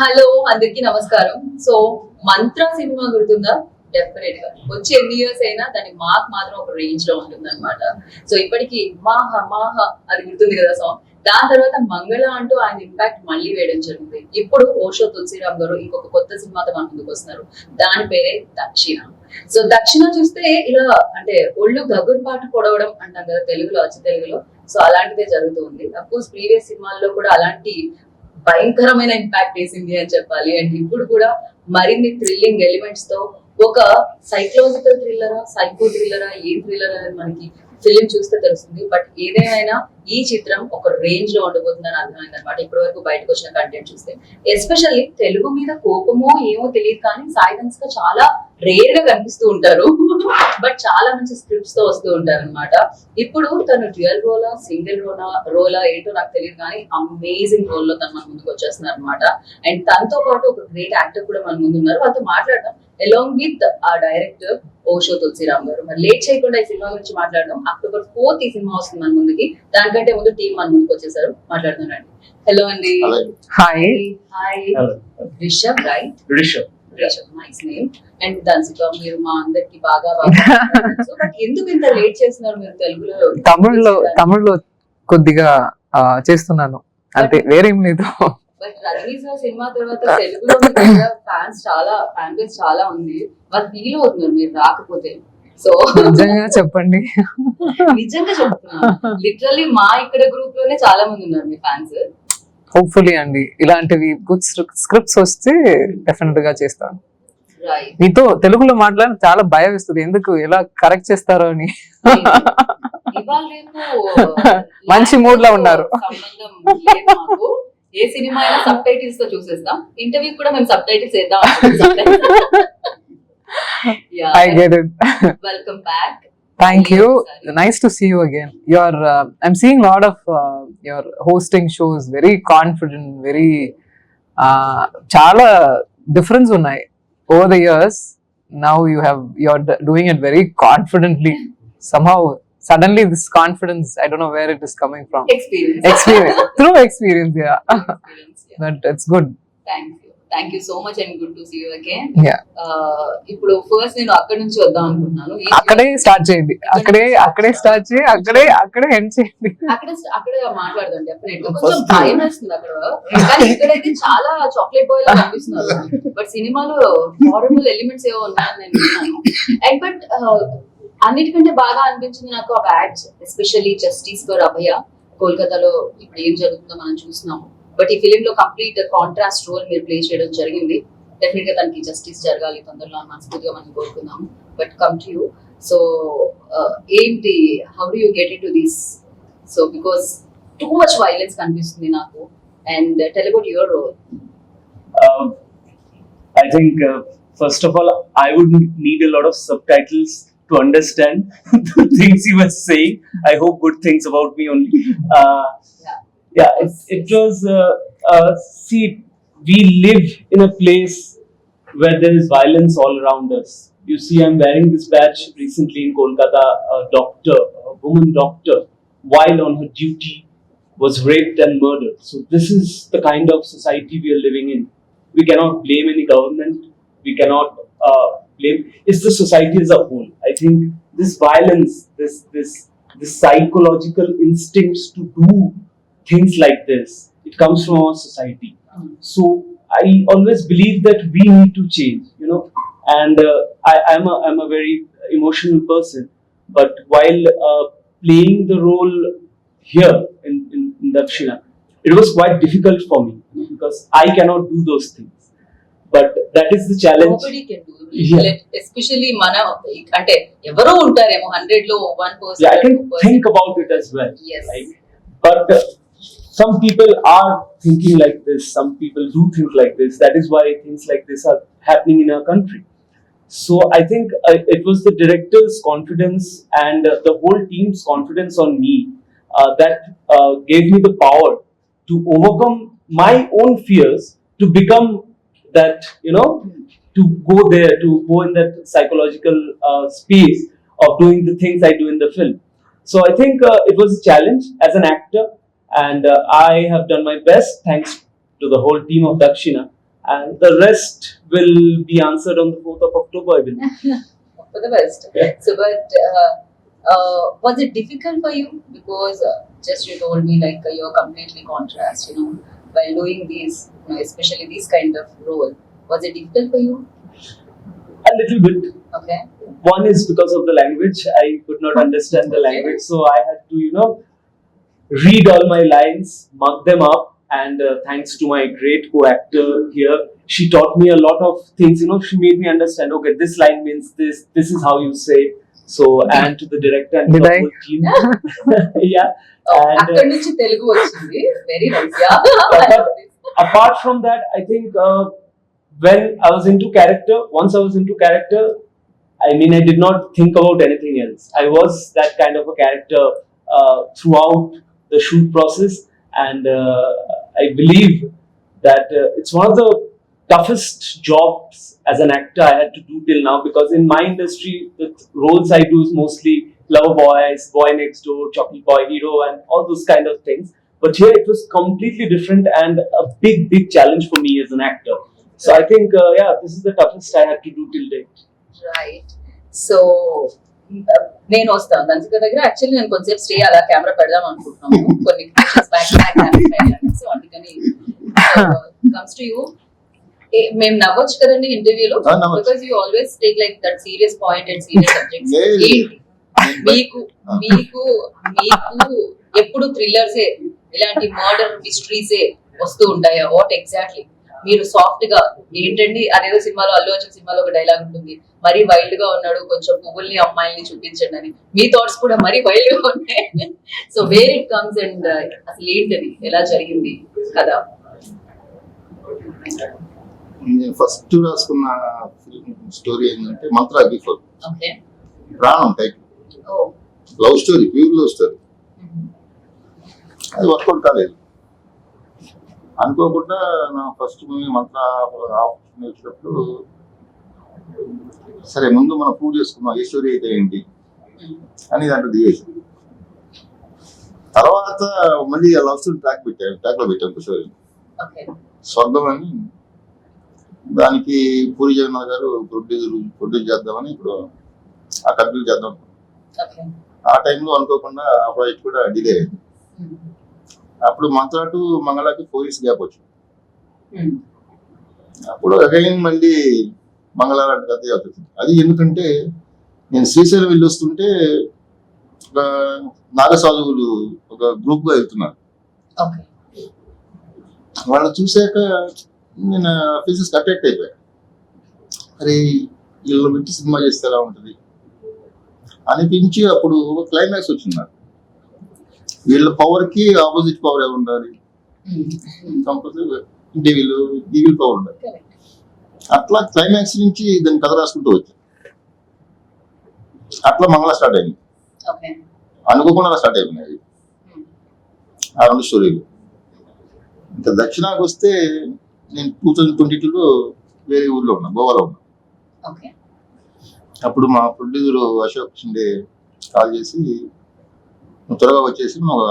Hello అందరికి నమస్కారం. So మంత్ర cinema గుర్తుందా? డెఫినెట్ గా వచ్చి ఎన్ని ఇయర్స్ అయినా దాని మార్క్ మాత్రం ఒక రేంజ్ లో ఉంటుంది అనమాట. సో ఇప్పటికి మాహ మాహ అది గుర్తుంది కదా సాంగ్. దాని తర్వాత మంగళ అంటూ ఆయన ఇంపాక్ట్ మళ్ళీ వేయడం జరిగింది. ఇప్పుడు ఓషో తులసిరామ్ గారు ఇంకొక కొత్త సినిమాతో మన ముందుకు వస్తున్నారు. దాని పేరే దక్షిణ. సో దక్షిణ చూస్తే ఇలా అంటే ఒళ్ళు గగురు పాటు పొడవడం అంటాం కదా తెలుగులో, అచ్చ తెలుగులో. సో అలాంటిదే జరుగుతుంది. అఫ్కోర్స్ ప్రీవియస్ సినిమాల్లో కూడా అలాంటి భయంకరమైన ఇంపాక్ట్ వేసింది అని చెప్పాలి. అండ్ ఇప్పుడు కూడా మరిన్ని థ్రిల్లింగ్ ఎలిమెంట్స్ తో ఒక సైకలాజికల్ థ్రిల్లరా, సైకో థ్రిల్లరా, ఏం థ్రిల్లర్ అనేది మనకి ఫిలిం చూస్తే తెలుస్తుంది. బట్ ఏదేమైనా ఈ చిత్రం ఒక రేంజ్ లో ఉండబోతుందని అర్థమైంది అనమాట ఇప్పటి వరకు బయటకు వచ్చిన కంటెంట్ చూస్తే. ఎస్పెషల్లీ తెలుగు మీద కోపమో ఏమో తెలియదు కానీ సాయి ధనుష్క చాలా రేర్ గా కనిపిస్తూ ఉంటారు. బట్ చాలా మంచి స్క్రిప్ట్స్ తో వస్తూ ఉంటారు అనమాట. ఇప్పుడు తను డ్యూయల్ రోలా, సింగిల్ రోలా ఏంటో నాకు తెలియదు కానీ అమేజింగ్ రోల్ లో తను మన ముందుకు వచ్చేస్తున్నారు అనమాట. అండ్ తనతో పాటు ఒక గ్రేట్ యాక్టర్ కూడా మన ముందు ఉన్నారు. వాళ్ళతో మాట్లాడడం అలాంగ్ విత్ ఆ డైరెక్టర్ ఓషో తులసిరామ్ గారు. మరి లేట్ చేయకుండా ఈ సినిమా గురించి మాట్లాడడం. October 4th ఈ సినిమా వస్తుంది మన ముందుకి. దానికంటే ముందు టీం మన ముందుకు వచ్చేసారు. మాట్లాడుతున్నారండి. హలో అండి. Hi. Hi Rishabh, right? Rishabh, nice name. And Dhansika, మీరు మా అందరికి బాగా బట్ ఎందుకు ఇంత లేట్ చేస్తున్నారు మీరు? తమిళ్లో కొద్దిగా చేస్తున్నాను అంతే, వేరేం లేదు. బట్ రజనీ సార్ సినిమా తర్వాత తెలుగులో ఫ్యాన్ బేస్ చాలా ఉంది. వాళ్ళు ఫీల్ అవుతున్నారు మీరు రాకపోతే. సో నిజంగా చెప్పండి. నిజంగా చెప్తున్నా, లిటరల్లీ మా ఇక్కడ గ్రూప్ లోనే చాలా మంది ఉన్నారు మీ ఫ్యాన్స్. హోప్ఫుల్లీ అండి ఇలాంటివి గుడ్ స్క్రిప్ట్స్ వస్తే డెఫినెట్ గా చేస్తాను. మీతో తెలుగులో మాట్లాడి చాలా భయం వేస్తుంది, ఎందుకు ఎలా కరెక్ట్ చేస్తారో అని. ఇవాళ రేపు మంచి మూడ్ లో ఉన్నారు. ఏ సినిమా అయినా సబ్ టైటిల్స్ తో చూసేస్తాం. ఇంటర్వ్యూ కూడా మేము సబ్ టైటిల్స్ వేద్దాం. I get it. Welcome back. Thank you. Nice to see you again. I'm seeing a lot of your hosting shows. Very confident. Very chala difference unnai over the years. Now you're doing it very confidently. Somehow suddenly this confidence, I don't know where it is coming from. Experience. Through experience, yeah. But it's good. Thank you so much and good to see you again. Yeah. ఇప్పుడు first నేను అక్కడ నుంచి వద్దాం అనుకుంటున్నాను. అక్కడే start చేయండి, అక్కడే start చేయి, అక్కడే ఎండ్ చేయండి. అక్కడే మాట్లాడదాం. డెఫినెట్ గా కొంచెం భయం వేస్తుంది అక్కడ, కానీ ఇక్కడైతే చాలా చాక్లెట్ బాయ్ లా కనిపిస్తున్నారు. బట్ సినిమాలో హారబుల్ ఎలిమెంట్స్ ఏవో ఉన్నాయని నేను విన్నాను. అండ్ బట్ అన్నిటికంటే బాగా అనిపించింది నాకు ఆ బ్యాడ్స్, ఎస్పెషల్లీ జస్టిస్ ఫర్ అభయ. కోల్కతాలో ఇప్పుడు ఏం జరుగుతుందో మనం చూస్తున్నాము. బట్ ఈ ఫిలిం లో కంప్లీట్ కాంట్రాస్ట్ రోల్ మీరు ప్లే చేయడం జరిగింది. డెఫినెట్ గా తనకి జస్టిస్ జరగాలి తొందరలో మనస్ఫూర్తిగా మనం కోరుకుందాం. But come to you. So ఏంటి, how do you get into this? So because too much violence కనిపిస్తుంది నాకు. And tell about your role. I think first of all I would need a lot of subtitles to understand the things he was saying. I hope good things about me only. It was see, we live in a place where there is violence all around us. You see, I'm wearing this badge recently in Kolkata. A woman doctor, while on her duty, was raped and murdered. So this is the kind of society we are living in. We cannot blame any government. We cannot blame. It's the society as a whole. I think this violence, this psychological instincts to do things like this, it comes from our society. So I always believe that we need to change, you know. And I'm a very emotional person. But while playing the role here in Dakshina, it was quite difficult for me, you know, because I cannot do those things. But that is the challenge. Nobody can do it. Yeah. Especially mana ante evaro untaremo 100 lo 1%. Yeah, I can think about it as well. Yes. Right? But some people are thinking like this. Some people do think like this. That is why things like this are happening in our country. So I think it was the director's confidence and the whole team's confidence on me that gave me the power to overcome my own fears, to become that, you know, to go there, to go in that psychological space of doing the things I do in the film. So I think it was a challenge as an actor, and I have done my best thanks to the whole team of Dakshina. and the rest will be answered on the 4th of October, I believe. For the best. Yeah. So, but was it difficult for you? Because just you told me like you're completely contrast, you know, while doing these, you know, especially this kind of role. Was it difficult for you? A little bit. Okay. One is because of the language. I could not understand the language, so I had to, read all my lines, mark them up, and thanks to my great co-actor here, she taught me a lot of things. She made me understand. Okay, this line means this. This is how you say. So, and to the director and to Did the I? whole team, yeah. And అక్కడి నుంచి తెలుగు వచ్చింది. Very nice. Yeah. apart from that, I think when I was into character, once I was into character, I mean, I did not think about anything else. I was that kind of a character throughout the shoot process, and I believe that it's one of the toughest jobs as an actor I had to do till now, because in my industry, the roles I do is mostly lover boys, boy next door, chocolate boy hero, and all those kind of things. But here it was completely different and a big challenge for me as an actor. So I think, this is the toughest I had to do till date. Right so నేను వస్తాను దంసిక దగ్గర. Actually నేను కొంచెంసేపు stay అలా camera పెడదాం అనుకుంటున్నాను, కొన్ని so అందుకని కమ్స్ టు యూ. మేము నవ్వచ్చు కదండి ఇంటర్వ్యూలో, నవ్వచ్చు. Because you always take like that serious point and serious subjects. లేదు. ఏంటి మీకు మీకు మీకు ఎప్పుడు థ్రిల్లర్సే, ఇలాంటి మర్డర్ మిస్టరీసే వస్తూ ఉంటాయా? వాట్ ఎగ్జాక్ట్లీ మీరు సాఫ్ట్ గా ఏంటండి? అదేదో సినిమాలో, అల్లు అర్జున్ సినిమాలో ఒక డైలాగ్ ఉంటుంది, మరీ వైల్డ్ గా ఉన్నాడు, కొంచెం పువ్వుల్ని అమ్మాయిల్ని చూపించండి అని. మీ థాట్స్ కూడా మరీ వైల్డ్ గా ఉన్నాయి. So where it comes and అసలు ఏంటది, ఎలా జరిగింది కదా? నేను ఫస్ట్ రాసుకున్న స్టోరీ ఏంటంటే మంత్రా బిఫోర్. ఓకే. ప్రాణం టైప్ ఓ. Love story, pure love story. అది వర్కౌట్ కాలేదు. అనుకోకుండా నా ఫస్ట్ మూవీ మంత్ర ఆపర్చునిటీ వచ్చినప్పుడు, సరే ముందు మనం ప్రూవ్ చేసుకున్నాం ఏ స్టోరీ అయితే ఏంటి అని దాంట్లో దిగేసి, తర్వాత మళ్ళీ ఆ లవ్ స్టోరీ ట్రాక్లో పెట్టాను స్టోరీ ఓకే. స్వర్గం అని. దానికి పూరి జగన్నాథ్ గారు ప్రొడ్యూస్ చేద్దామని ఇప్పుడు ఆ కంటిన్యూ చేద్దాం. ఓకే. ఆ టైంలో అనుకోకుండా ఆ ప్రాజెక్ట్ కూడా డిలే అయింది. అప్పుడు మంత్రా టు మంగళకి 4 years గ్యాప్ వచ్చింది. అప్పుడు అగైన్ మళ్ళీ మంగళ లాంటి కథ అవుతుంది. అది ఎందుకంటే నేను శ్రీశైలం వెళ్ళి వస్తుంటే ఒక నాగసాధువులు ఒక గ్రూప్ గా వెళ్తున్నారు. ఓకే. వాళ్ళని చూసాక నేను ఫిజిక్స్ అట్రాక్ట్ అయిపోయా. అరే వీళ్ళు పెట్టి సినిమా చేస్తే ఎలా ఉంటుంది అనిపించి, అప్పుడు క్లైమాక్స్ వచ్చింది నాకు. వీళ్ళ పవర్ కి ఆపోజిట్ పవర్ ఎవరు ఉండాలి, కంపల్సరీ డీవిల్ పవర్ ఉండాలి. అట్లా క్లైమాక్స్ నుంచి దాన్ని కథ రాసుకుంటూ వచ్చా. అట్లా మంగళ స్టార్ట్ అయింది. ఓకే. అనుకోకుండా స్టార్ట్ అయిపోయినాయి ఆ 2 స్టోరీలు. ఇంకా దక్షిణానికి వస్తే నేను 2022లో వేరే ఊర్లో ఉన్నా, గోవాలో ఉన్నా. ఓకే. అప్పుడు మా ప్రొడ్యూసర్ అశోక్ షిండే కాల్ చేసి, నువ్వు త్వరగా వచ్చేసి నువ్వు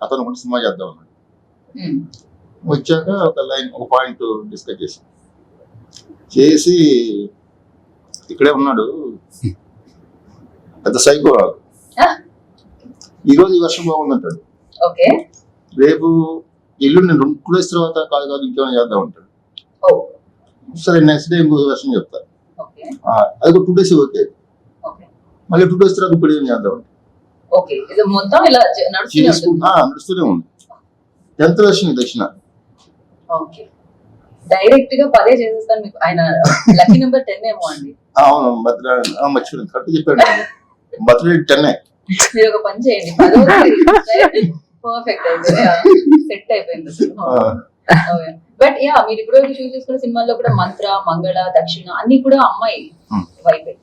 అతను కూడా సినిమా చేద్దాం అన్నాడు. వచ్చాక ఒక పాయింట్ డిస్కస్ చేసి ఇక్కడే ఉన్నాడు పెద్ద సైకో. ఈరోజు ఈ వర్షం బాగుందంటాడు, ఓకే. రేపు ఇల్లు నేను 2 days తర్వాత కాదు ఇంకేమైనా చేద్దాం అంటాడు. సరే నెక్స్ట్ డే ఇంకో వర్షం చెప్తా, అది ఒక 2 days ఓకే, మళ్ళీ 2 days తర్వాత ఇప్పుడు ఏం చేద్దాం అంటే ఓకే. ఇది మొత్తం ఇలా నడుస్తూనే ఉంది. 10th వర్షం దక్షిణ. ఓకే. డైరెక్ట్ గా 10 చేసేస్తాను మీకు. ఆయన లక్కీ నెంబర్ 10 ఏమో అండి. అవును, మర్చిపోయింది, కరెక్ట్ చెప్పాడు. బర్త్డే 10. మీరు ఒక పని చేయండి, 10 పర్ఫెక్ట్ అయితే సెట్ అయిపోయింది. బట్ యా, మీరు ఇప్పుడు చూస్ చేసుకున్న సినిమాల్లో కూడా మంత్ర, మంగళ, దక్షిణ అన్ని కూడా అమ్మాయి వైపే.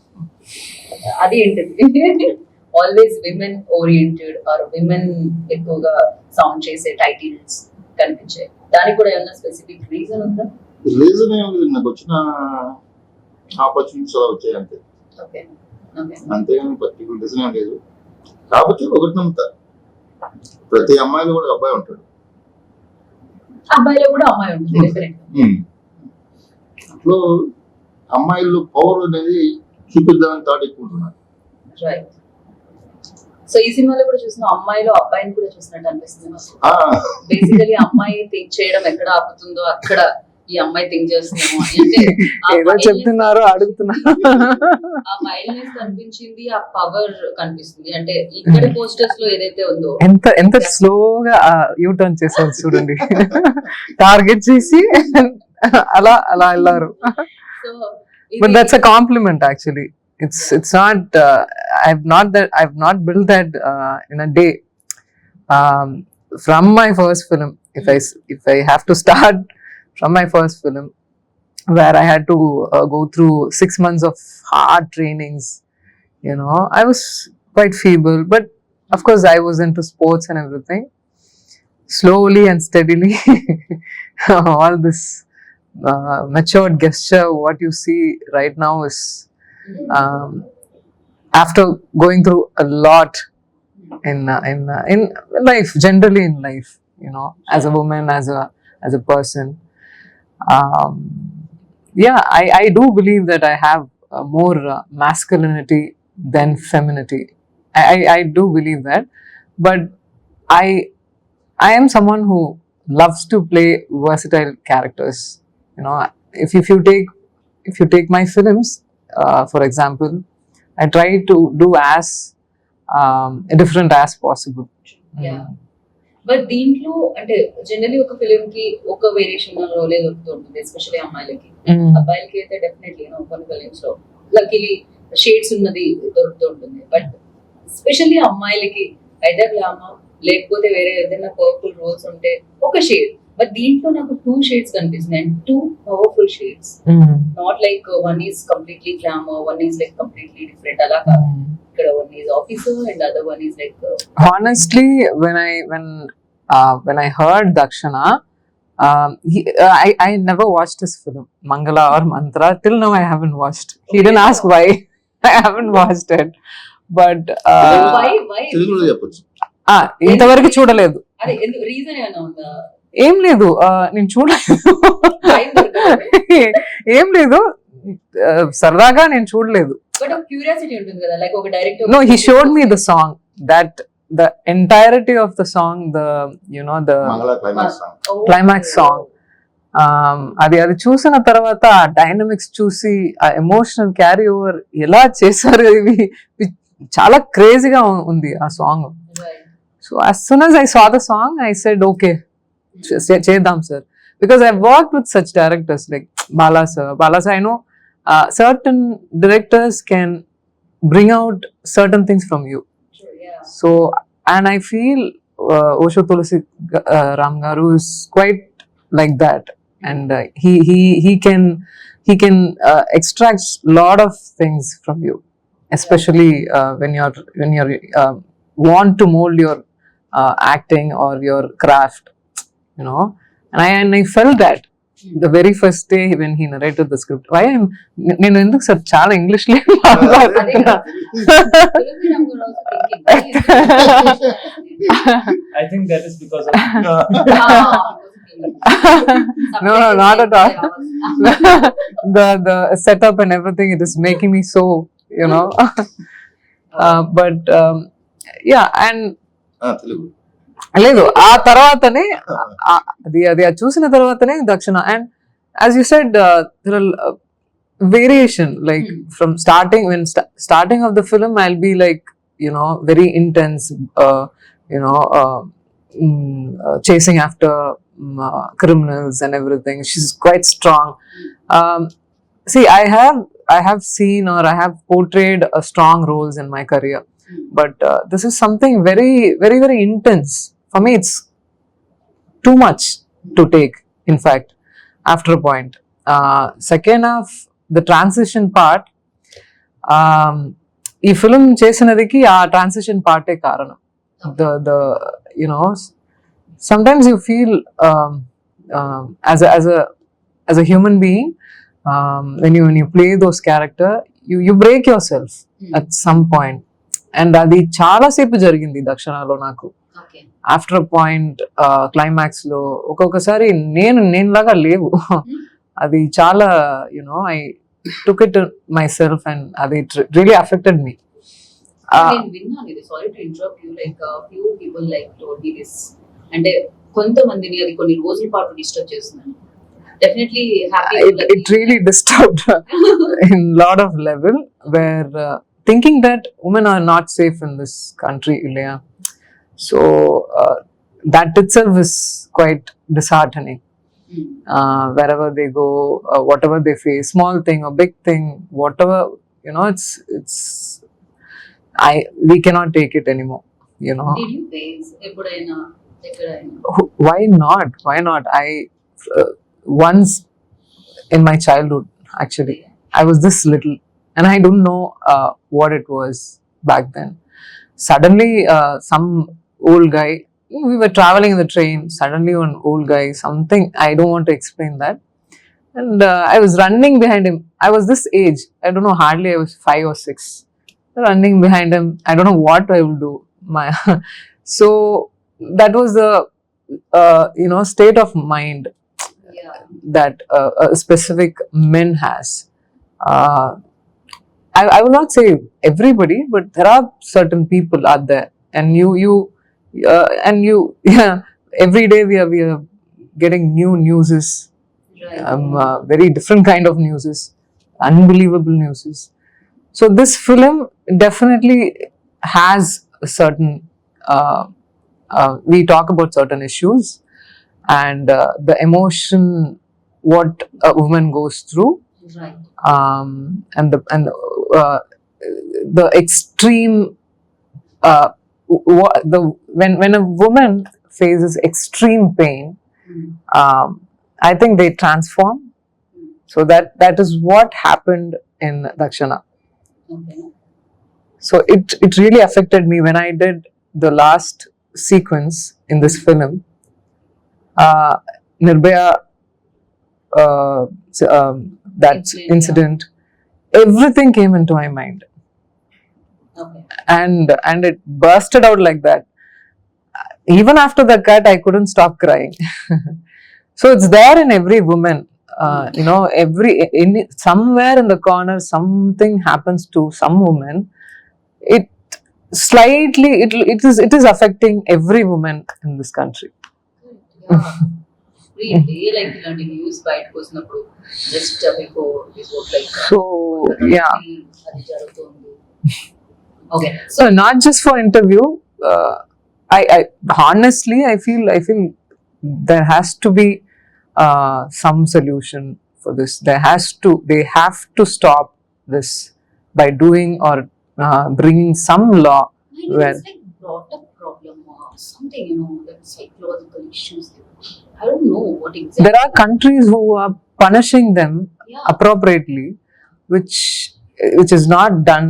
అది ఏంటిది? Always women oriented or women ఎక్కువగా సౌండ్ చేసే టైటిల్స్ కనిపించాయి. దానికి కూడా ఏమన్నా స్పెసిఫిక్ రీజన్ ఉందా? రీజన్ ఏం లేదు, నాకు వచ్చిన ఆపర్చునిటీస్ అలా వచ్చాయి అంతే. ఓకే. అంతేగాని పర్టికులర్ రీజన్ ఏం లేదు. కాకపోతే ఒకటి నమ్ముతా, ప్రతి అమ్మాయిలో కూడా అబ్బాయి ఉంటాడు, అబ్బాయిలో కూడా అమ్మాయి ఉంటుంది. అట్లో అమ్మాయిల్లో పవర్ అనేది చూపిద్దామని థాట్ ఎక్కువ ఉంటున్నాను. రైట్. సో ఈ సినిమాలో కూడా చూసిన అమ్మాయిలో అబ్బాయిని కూడా చూసినట్టు అనిపిస్తుంది నాకు. బేసికలీ అమ్మాయి థింక్ చేయడం ఎక్కడ ఆపుతుందో అక్కడ ఈ అమ్మాయి థింక్ చేస్తున్నాము అంటే ఏదో చెప్తున్నారు అడుగుతున్నారు. ఆ వైల్డ్నెస్ కనిపించింది, ఆ పవర్ కనిపిస్తుంది. అంటే ఇక్కడ పోస్టర్స్ లో ఏదైతే ఉందో ఎంత స్లోగా యూ టర్న్ చేశారు చూడండి. టార్గెట్ చేసి అలా వెళ్ళారు. So But that's a compliment actually. It's not I've not built that in a day. From my first film, if I have to start from my first film, where I had to go through 6 months of hard trainings, you know, I was quite feeble, but of course I was into sports and everything. Slowly and steadily, all this matured gesture, what you see right now is after going through a lot in life, generally in life, you know, as a woman, as a person. Yeah, I do believe that I have more masculinity than femininity. I do believe that, but I am someone who loves to play versatile characters. You know, if you take my films, for example, I try to do as different as possible. Yeah. But దీంట్లో అంటే generally ఒక film కి ఒక variation రోలే దొరుకుతూ ఉంటుంది, especially అమ్మాయిలకి. అబ్బాయిలకి అయితే డెఫినెట్లీ కొన్ని ఫిలిమ్స్ లో లక్కీలీ షేడ్స్ ఉన్నది దొరుకుతూ ఉంటుంది. బట్ ఎస్పెషల్లీ అమ్మాయిలకి ఐదర్ గ్లామర్ లేకపోతే వేరే ఏదైనా పవర్ఫుల్ రోల్స్ ఉంటే ఒక షేడ్. బట్ దీంట్లో నాకు 2 షేడ్స్ కనిపిస్తున్నాయి, 2 powerful shades. Not like one is completely glamour, one is like completely different. అలా కాదు, ఇక్కడ one is officer and other one is like. Honestly, when I heard Dakshana, I never watched his film Mangala or Mantra. Till now I haven't watched. He didn't ask why I haven't watched it, but why తెలుగులో చెప్పొచ్చు. ఇంతవరకు చూడలేదు. అదే reason ఏమైనా ఉందా? ఏం లేదు, నేను చూడలేదు. Time దొరకదు. ఏం లేదు, సరదాగా నేను చూడలేదు. బట్ ఒక క్యూరియాసిటీ ఉంటుంది కదా, లైక్ ఒక director. No, he showed me the song, that the entirety of the song, the మంగళ క్లైమాక్స్ సాంగ్. climax song. అది చూసిన తర్వాత ఆ డైనమిక్స్ చూసి ఆ ఎమోషనల్ క్యారీ ఓవర్ ఎలా చేశారు, ఇవి చాలా క్రేజీగా ఉంది ఆ song. So as soon as I saw the song, I said okay, చేద్దాం sir, because I've worked with such directors like Bala sir. I know certain directors can bring out certain things from you. So, and I feel Osho Tulsi Ram Garu is quite like that, and he can extract lot of things from you, especially when you're want to mold your acting or your craft, you know. And I felt that the very first day when he narrated the script. Why నేను ఎందుకు sir చాలా English లో మాట్లాడుతున్నా? I think that is because of No, not at all. The setup and everything, it is making me so, you know. But yeah, and Telugu లేదు, ఆ తర్వాతనే అది చూసిన తర్వాతనే దక్షిణ. And as you said variation, like from starting of the film I will be like, you know, very intense, you know, chasing after criminals and everything. She's quite strong. See, I have seen, or I have portrayed strong roles in my career, but this is something very, very, very intense. For me, it's too much to take, in fact, after a point. Second half, the transition part, ఈ film చేసినదికి ఆ transition పార్టే కారణం. the you know, sometimes you feel as a human being, when you play those character, you break yourself at some point, and అది చాలా సేపు జరిగింది దక్షిణలో నాకు. After a point climax లో ఒక్కొక్కసారి నేను లాగా లేవు. అది చాలా I took it to myself and అది really affected me. నేను విన్నాను ఇది, sorry to interrupt you, like few people like told me this, అంటే కొంతమందిని అది కొన్ని రోజుల పాటు డిస్టర్బ్ చేస్తుందని. Definitely happy It really disturbed in lot of level where thinking that women are not safe in this country, Ilya. So that itself is quite disheartening. Wherever they go, whatever they face, small thing or big thing, whatever, it's we cannot take it anymore. Did you face ఎప్పుడైనా ఎక్కడైనా? Why not once in my childhood, actually I was this little and I don't know what it was back then. Suddenly some old guy, we were traveling in the train, suddenly one old guy, something, I don't want to explain that, and I was running behind him. I was this age, I don't know, hardly I was 5 or 6, running behind him. I don't know what I will do. So that was the state of mind Yeah. that a specific men has. I will not say everybody, but there are certain people out there, and you yeah, every day we are getting new newses, Right. very different kind of newses, unbelievable newses. So this film definitely has a certain we talk about certain issues and the emotion what a woman goes through, Right. and the extreme when a woman faces extreme pain, I think they transform. So that is what happened in Dakshana. Okay. So it really affected me when I did the last sequence in this film. Nirbhaya, that Incident, incident, everything came into my mind, Okay. and it bursted out like that. Even after the cut, I couldn't stop crying. So it's there in every woman. Somewhere in the corner, something happens to some woman. It slightly, it is affecting every woman in this country. Yeah. Really, like ఇలాంటి news బయటకు వచ్చినప్పుడు just before this was like So yeah. అది జరుగుతుంది. Okay. So not just for interview. I honestly I feel there has to be some solution for this. They have to stop this by doing or bringing some law. Well, It's like brought up problem or something, that psychological issues. I don't know what exactly. there are countries who are punishing them Yeah. appropriately, which is not done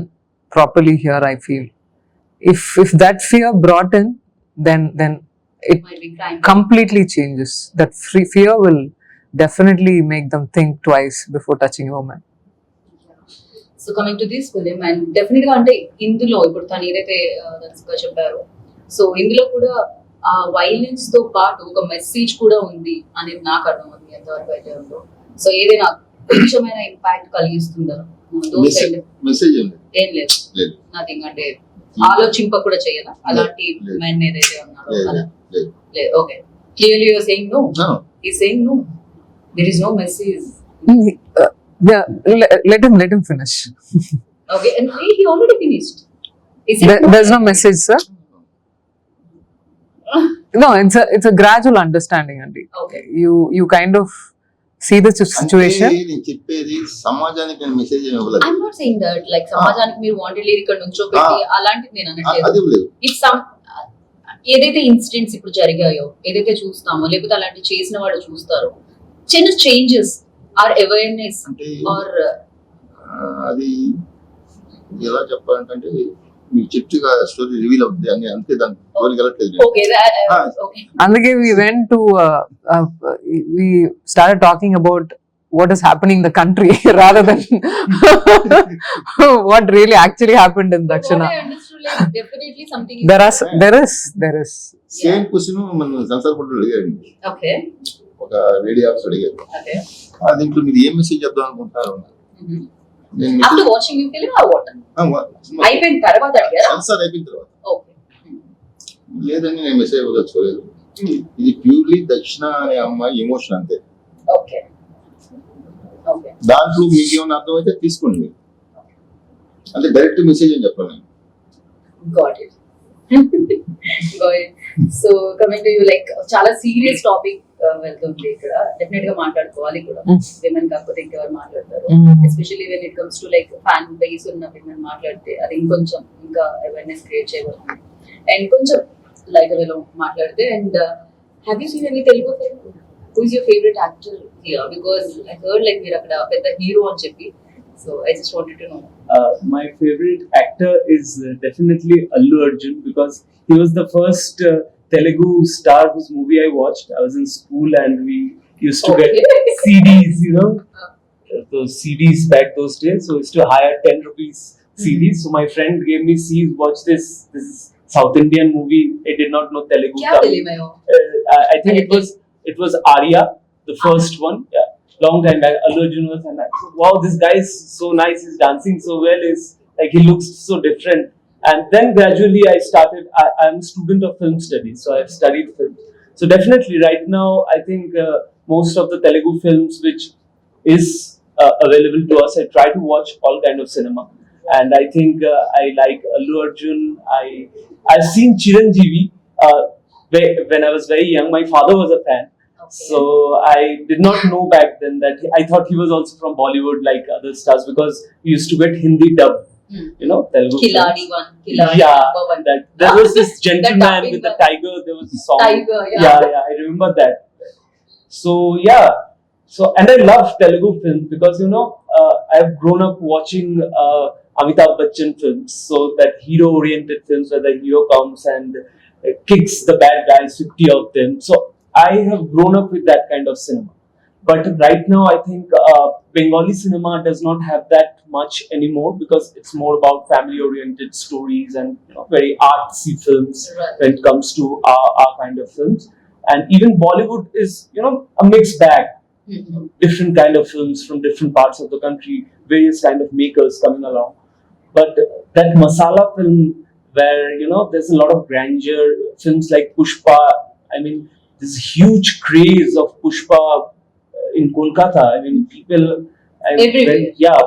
properly here. I feel if that fear brought in, then it Might be crime. completely changes. That fear will definitely make them think twice before touching a woman. So coming to this film, and definite గా అంటే ఇందులో ఇప్పుడు తను ఏదైతే దర్శకుగా చెప్పారో, so ఇందులో కూడా ఆ వైలెన్స్ తో పాటు ఒక మెసేజ్ కూడా ఉంది అనేది నాకు అర్థమవుతుంది ఎంతవరకు అయితే ఉందో. సో ఏదైనా కొంచెమైన ఇంపాక్ట్ కలిగిస్తుందా? Those kind of- మెసేజ్ ఉంది ఏం లేదు, లేదు నథింగ్, అంటే ఆలోచింప కూడా చేయదా అలాంటి లేదు. మెన్ ఏదైతే ఉన్నారో లేదు అలా? లేదు లేదు. Okay, clearly you're saying no. No. ఈ saying no, there is no message. Yeah, let him finish. Okay, and he already finished. Is it There's no message, sir. No, it's a gradual understanding, Andy. Okay. You kind of see the situation. అంటే నేను చెప్పేది సమాజానికి నేను message ఏమి ఇవ్వలేదు. I'm not saying that like సమాజానికి మీరు wantedly ఇక్కడ నుంచో పెట్టి అలాంటిది నేను అనట్లేదు. అది లేదు. ఇట్స్ సమ్ ఏదైతే ఇన్సిడెంట్స్ ఇప్పుడు జరిగాయో, ఏదైతే చూస్తామో, లేకపోతే అలాంటి చేసిన వాళ్ళు చూస్తారో, చిన్న చేంజెస్ ఆర్ అవేర్నెస్ అంటే ఆర్ అది ఎలా చెప్పాలంటే మీకు చెట్టుగా స్టోరీ రివీల్ అవుతుంది అని అంతే, దాని జోలికి వెళ్ళట్లేదు నేను. Okay okay Andage we went to we started talking about what is happening in the country rather than what really actually happened in Dakshana. Definitely something. There is same question మన censor board అడిగారండి. Okay. ఒక lady office అడిగారు, okay దీంట్లో మీరు ఏం message చెప్దాం అనుకుంటున్నారు అన్నారు. నేను ఆఫ్టర్ వాచింగ్ యూ ఫిల్మ్ ఆ వాట్ అయిపోయిన తర్వాత అడిగారా? సెన్సార్ అయిపోయిన తర్వాత ఓకే లేదని నేను మెసేజ్ ఇవ్వదలుచుకోలేదు. ఇది ప్యూర్లీ దక్షిణ అనే అమ్మాయి ఎమోషన్ అంతే. ఓకే ఓకే దాంట్లో మీకు ఏమైనా అర్థమైతే తీసుకోండి, అంటే డైరెక్ట్ మెసేజ్ అని చెప్పాను నేను. got it got it so coming to you like చాలా సీరియస్ టాపిక్ వెళ్తుంది ఇక్కడ, డెఫినెట్ గా మాట్లాడుకోవాలి కూడా. విమెన్ కాకపోతే ఇంకెవరు మాట్లాడతారు, especially when it comes to like fan base ఉన్న విమెన్ మాట్లాడితే అది ఇంకొంచెం ఇంకా అవేర్నెస్ క్రియేట్ చేయగలుగుతుంది. అండ్ కొంచెం లైట్ వేలో మాట్లాడితే, and have you seen any Telugu film? Who is your favourite actor here? Because I heard like మీరు అక్కడ పెద్ద హీరో అని చెప్పి, so I just wanted to know. My favorite actor is definitely Allu Arjun, because he was the first Telugu star whose movie I watched. I was in school and we used to get CDs, you know, those CDs back those days. So I used to hire 10 rupees CDs. So my friend gave me, see, watch this is South Indian movie. I did not know Telugu. Kya film hai wo? I think it was Arya, the first one. Yeah. Long time back, Allu Arjun was, and I said, wow, this guy is so nice, he's dancing so well, is like he looks so different. And then gradually I started, I'm a student of film studies, so I've studied film. So definitely right now, I think most of the Telugu films which is available to us, I try to watch all kind of cinema. And I think I like Allu Arjun. I've seen Chiranjeevi when I was very young. My father was a fan. So I did not know back then that I thought he was also from Bollywood like other stars, because we used to get Hindi dub, you know, Telugu. Khiladi films. one, Khiladi Yeah, number one. that there was this gentleman dubbing with the one. tiger. There was a song. Tiger, yeah. yeah, I remember that. So yeah, and I love Telugu films because you know I've grown up watching Amitabh Bachchan films. So that hero-oriented films where the hero comes and kicks the bad guys, 50 of them. So I have grown up with that kind of cinema. But right now, I think Bengali cinema does not have that much anymore, because it's more about family-oriented stories and, you know, very artsy films Right. when it comes to our kind of films. And even Bollywood is, you know, a mixed bag. Different kind of films from different parts of the country, various kind of makers coming along. But that masala film where, you know, there's a lot of grandeur, films like Pushpa, I mean, this huge craze of Pushpa in Kolkata. I mean, people. Everywhere.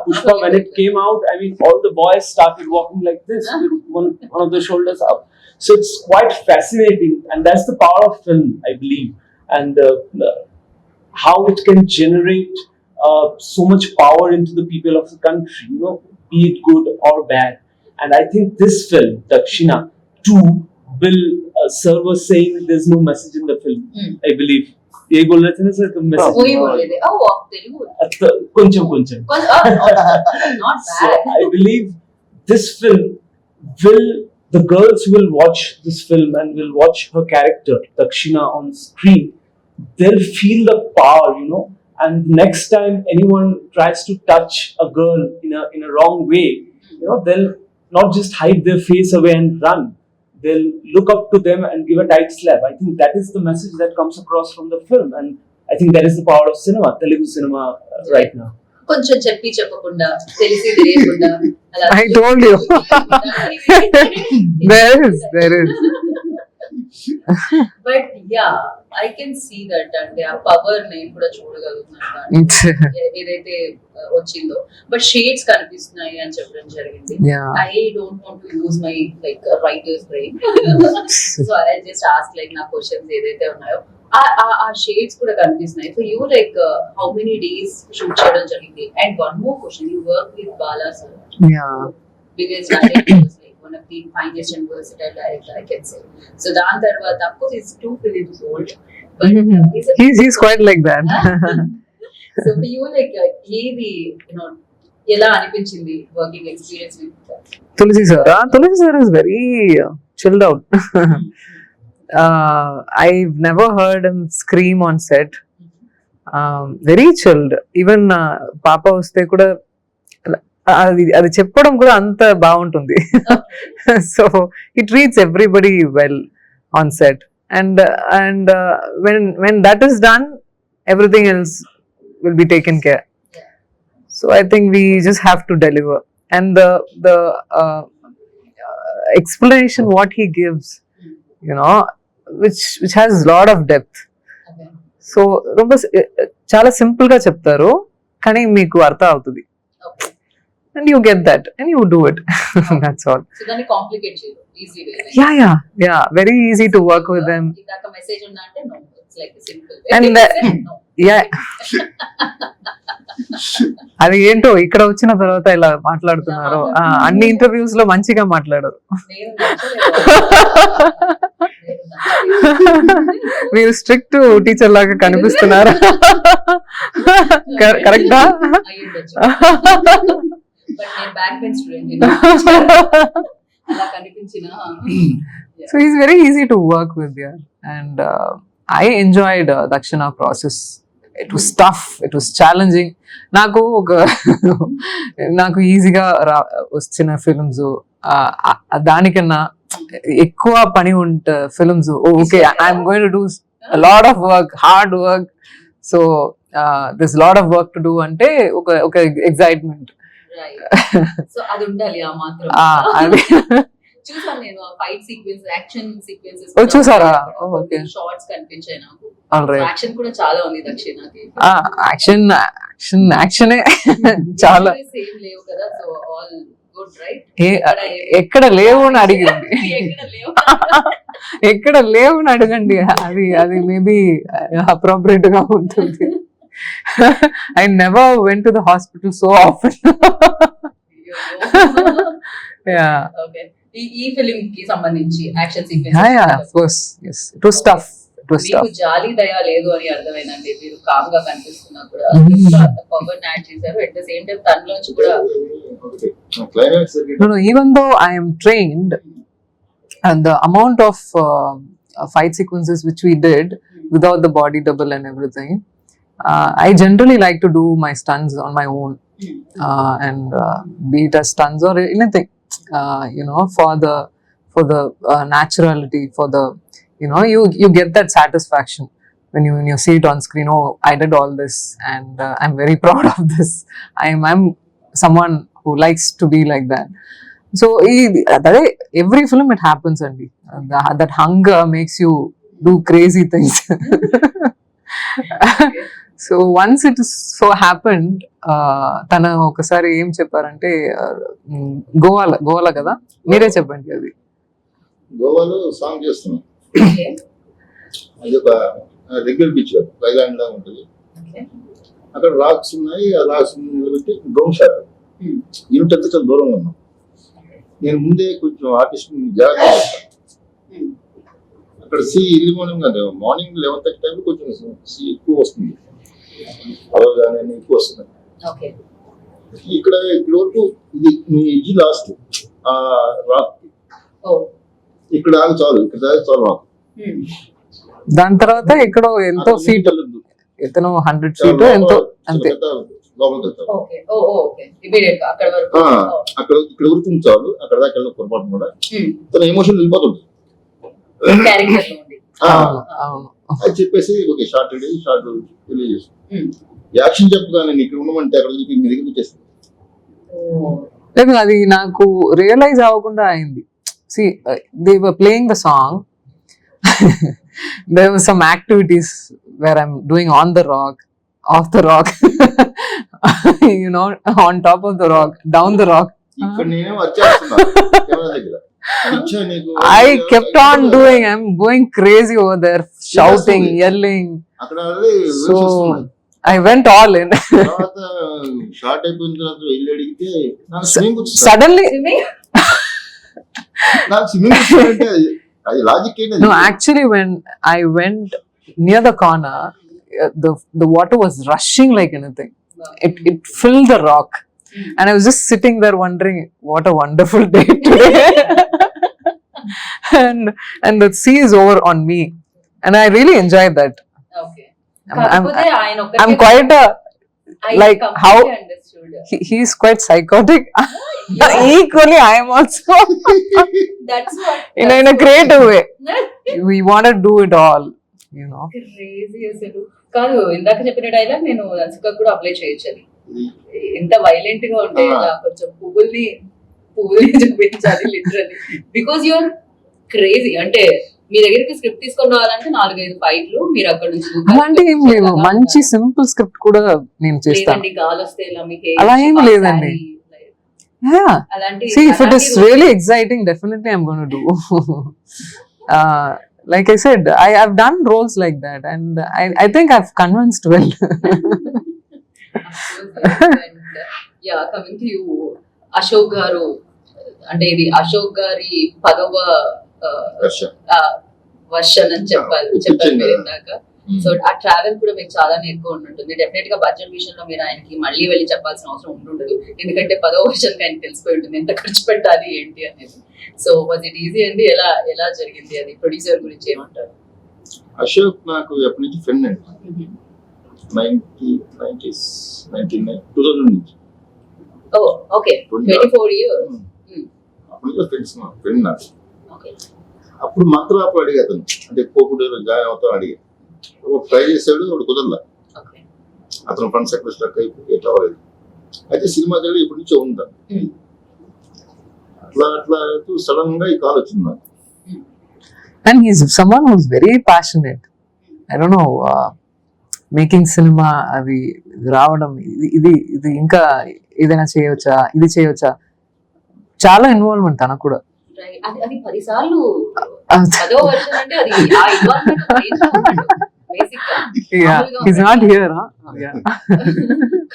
Pushpa, when it came out, I mean, all the boys started walking like this with one of the shoulders up. So it's quite fascinating, and that's the power of film, I believe, and how it can generate so much power into the people of the country, you know, be it good or bad. And I think this film, Dakshina, too, will serve as saying there's no message in the film. I believe. ये बोल रहे थे ना sir, तुम message वही बोल रहे थे. Oh, Telugu. कुंचम कुंचम. Not So bad. I believe this film will, the girls who will watch this film and will watch her character Dakshina on screen, they'll feel the power, you know. And next time anyone tries to touch a girl in a wrong way, you know, they'll not just hide their face away and run. They'll look up to them and give a tight slap. I think that is the message that comes across from the film, and I think that is the power of cinema, Telugu cinema right now. కొంచెం చెప్పి చెప్పకుండా తెలిసి తెలియకుండా అలా I told you. There is. But ya I can see that, అంటే ఆ power నేను కూడా చూడగలుగుతున్నాను ఏదైతే వచ్చిందో. బట్ షేడ్స్ కనిపిస్తున్నాయి అని చెప్పడం జరిగింది. Yeah. I don't want to use my like writers brain, so I just ask like నా క్వశ్చన్స్ ఏదైతే ఉన్నాయో ఆ షేడ్స్ కూడా కనిపిస్తున్నాయి. So you like how many days shoot చేయడం జరిగింది? And one more question, you work with Bala sir, Yeah. biggest director was like one of the finest and versatile director I can say. So daan tarvata of course it's 2 films old, but He's quite like that. so for you like ఏది you know ఎలా అనిపించింది working experience with Tulsi sir is very chilled out. I've never heard him scream on set. Very chilled. Even Papa వస్తే కూడా అది చెప్పడం కూడా అంత బాగుంటుంది. So he treats everybody well on set, and when that is done, everything else will be taken care. So I think we just have to deliver, and the explanation what he gives, you know, which has a lot of depth. Okay. So ரொம்ப చాలా simple గా చెప్తారు కానీ మీకు అర్థం అవుతుంది, Okay. and you get that and you do it. That's all. So దాన్ని complicate చేయరు, easy way. Yeah, very easy to work with them. ఇదాక మెసేజ్ ఉందా అంటే no, it's like simple. And yeah, అది ఏంటో ఇక్కడ వచ్చిన తర్వాత ఇలా మాట్లాడుతున్నారు. అన్ని ఇంటర్వ్యూస్ లో మంచిగా మాట్లాడరు. మీరు స్ట్రిక్ట్ టీచర్ లాగా కనిపిస్తున్నారు. కరెక్టా? So he's very easy to work with, yeah. And I enjoyed Dakshina process. It was tough, it was challenging. నాకు ఈజీగా వచ్చిన ఫిల్మ్స్ దానికన్నా ఎక్కువ పని ఉంటే films okay I'm going to do lot of work, hard work, so this lot of work to do అంటే ఒక excitement. So అది ఉండాలి ఆ మాత్రం. అది చూసాను నేను ఫైట్ సీక్వెన్స్, యాక్షన్ సీక్వెన్సెస్. చూసారా? ఓకే. షార్ట్స్ కనిపించాయి నాకు. ఆల్రైట్. యాక్షన్ కూడా చాలా ఉంది దక్షిణకి. యాక్షనే చాలా. సేమ్ లేవు కదా, సో ఆల్ గుడ్ రైట్. ఎక్కడ లేవు అని అడిగింది. ఎక్కడ లేవు అని అడగండి, అది మేబీ అప్రోప్రియేట్ గా ఉంటుంది. I never went to the hospital so often. Yeah. Okay. ఈ ఫిల్మ్ కి సంబంధించి action sequence. Yeah, of course. Yes. It was tough. మీకు జాలి దయ లేదు అని అర్థమైందండి. మీరు కామ్ గా కనిపిస్తున్నా కూడా అంత పవర్ యాడ్ చేశారు. అట్ ద సేమ్ టైం తనలోంచి కూడా no, even though I am trained, and the amount of fight sequences which we did without the body double and everything, I generally like to do my stunts on my own, and be it as stunts or anything, you know, for the naturality, for the, you know, you get that satisfaction when you see it on screen. Oh, I did all this, and I'm very proud of this. I'm someone who likes to be like that. So every film it happens, and that hunger makes you do crazy things. So once it so happened, తన ఒకసారి ఏం చెప్పారంటే గోవాలో కదా, మీరే చెప్పండి. అది గోవాలో సాంగ్ చేస్తున్నాం. అది ఒక రెగ్యులర్ బీచ్, ఐలాండ్ లా ఉంటుంది. అక్కడ రాక్స్ ఉన్నాయి. ఆ రాక్స్ నిలబెట్టి డ్రోన్ షాట్. యూనిట్ అంతా చాలా దూరంగా ఉన్నాం. నేను ముందే కొంచెం ఆర్టిస్ట్ జాగ్రత్త చేస్తాను. అక్కడ సీ ఎర్లీ మార్నింగ్, అంటే మార్నింగ్ 11:30 టైంలో కొంచెం సీ ఎక్కువ వస్తుంది. అవగానే ఎక్కువ వస్తుంది. ఇక్కడ వరకు ఇది మీ ఎడ్జ్ లాస్ట్ రాక్. ఇక్కడ ఆగి చాలు, ఇక్కడ దాకా చాలు రాక్. దాని తర్వాత ఎక్కడో ఎంతో ఫీట్, ఎతను 100 feet ఎంతో, అంతే. లోపలికి వెళ్తారు. అక్కడ ఇక్కడ వరకు చాలు, అక్కడ దాకా వెళ్ళిన పొరపాటు కూడా తన ఎమోషన్ వెళ్ళిపోతుంది. అవును. అది చెప్పేసి ఓకే షార్ట్ తెలియజేస్తాను. యాక్షన్ చెప్పగానే నీకు ఉండమంటే అక్కడ మీ దగ్గర వచ్చేస్తుంది. లేదు, అది నాకు రియలైజ్ అవ్వకుండా అయింది. See, they were playing the song. There were some activities where I'm doing on the rock, off the rock, you know, on top of the rock, down the rock. ఇక్కడ నేనే వచ్చేస్తున్నా కెమెరా దగ్గర. I kept on doing. I'm going crazy over there, shouting, yelling. So I went all in. Short అయిపోయిన తర్వాత వెళ్ళి అడిగితే Suddenly. అది logic ఏంటి? No, actually when I went near the corner, the water was rushing like anything. It filled the rock, and I was just sitting there wondering, what a wonderful day today. and the sea is over on me, and I really enjoyed that. I'm quite like how he's quite psychotic. Equally I am also. That's what in a creative way. We want to do it all. you know. Crazy అసలు. కాదు, ఇందాక చెప్పిన dialogue నేను అన్సిక కూడా apply చేయొచ్చు. అది ఇది ఎంత వైలెంట్ గా ఉంటే ఇలా కొంచెం పువ్వుల్ని చూపించాలి లిటరల్లీ, బికాజ్ యూఆర్ క్రేజీ. అంటే మీ దగ్గరికి స్క్రిప్ట్ తీసుకొని రావాలంటే 4-5 ఫైట్లు, మీరు అక్కడ నుంచి అలాంటి ఏం లేవు, మంచి సింపుల్ స్క్రిప్ట్ కూడా నేను చేస్తాను. లేదండి, గాలి వస్తే ఇలా మీకు అలా ఏం లేదండి. Yeah. అలాంటి See, if it is really exciting, definitely I'm going to do. Like I said, I've done roles like that, and I think I've convinced well. Yeah, coming to you, Ashok garu అంటే ఇది అశోక్ గారి 10వ వర్షన్ అని చెప్పారు మీరు ఇందాక. So ఆ travel కూడా మీకు చాలా నేర్చుకో ఉంటుంది. డెఫినెట్ గా బడ్జెట్ విషయంలో మీరు ఆయనకి మళ్ళీ వెళ్ళి చెప్పాల్సిన అవసరం ఉంటుండదు, ఎందుకంటే 10వ వర్షన్ కి ఆయనకి తెలిసిపోయి ఉంటుంది ఎంత ఖర్చు పెట్టాలి ఏంటి అనేది. సో వాజ్ ఇట్ ఈజీ అండి? ఎలా జరిగింది అది? ప్రొడ్యూసర్ గురించి ఏమంటారు? అశోక్ నాకు ఎప్పటి నుంచి ఫ్రెండ్ అండి, 2000 నుంచి. ఓ ఓకే, 24 years. అప్పుడు ఫ్రెండ్స్, ఫ్రెండ్ నాకు. ఓకే, అప్పుడు మంత్రం అప్పుడు అడిగా అతను, అంటే కోపుడు జాయిన్ అవుతాను అడిగా. ట్రై చేశాడు, వాడు కుదరలా. ఓకే, అతను ఫండ్స్ ఎక్కడ స్ట్రక్ అయిపోయి ఎట్లా అవ్వలేదు. అయితే సినిమా జరిగి ఇప్పటి నుంచి ఉంటాను. అట్లా సడన్ గా ఈ కాల్ వచ్చింది నాకు. And he's someone who's very passionate. I don't know, making cinema, అది రావడం, ఇది ఇంకా ఏదైనా చేయవచ్చా, ఇది చేయవచ్చా, చాలా ఇన్వాల్వ్మెంట్ తనకు కూడా. అది 10 సార్లు 10వ వర్షన్ అంటే అది ఆ ఇన్వాల్వ్మెంట్ బేసిక్ గా. Yeah, he's not here, huh? Yeah.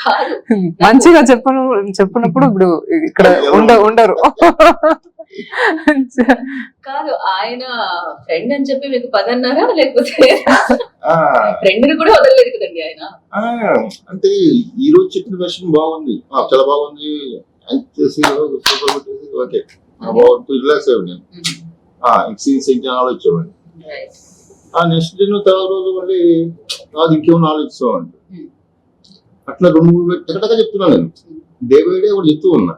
కాదు, మంచిగా చెప్పినప్పుడు ఇప్పుడు ఇక్కడ ఉండరు. కాదు, ఆయన ఫ్రెండ్ అని చెప్పి మీకు 10 అన్నారా, లేకపోతే ఫ్రెండ్ ని కూడా వదలలేదు కదండి ఆయన? అంటే ఈ రోజు చెప్పిన వెర్షన్ బాగుంది, చాలా బాగుంది అని చేసి సూపర్ కొట్టేసి ఓకే బాగుంది, రిలాక్స్ అయ్యాడు. నేను సీన్స్ ఇంకా ఆలోచించేవాడిని. నెక్స్ట్ డే తర్వాత రోజు మళ్ళీ అది ఇంకేమో ఆలోచిస్తామండి. అట్లా 2-3 ఎక్కడగా చెప్తున్నాను నేను, డే బై డే కూడా చెప్తూ ఉన్నా.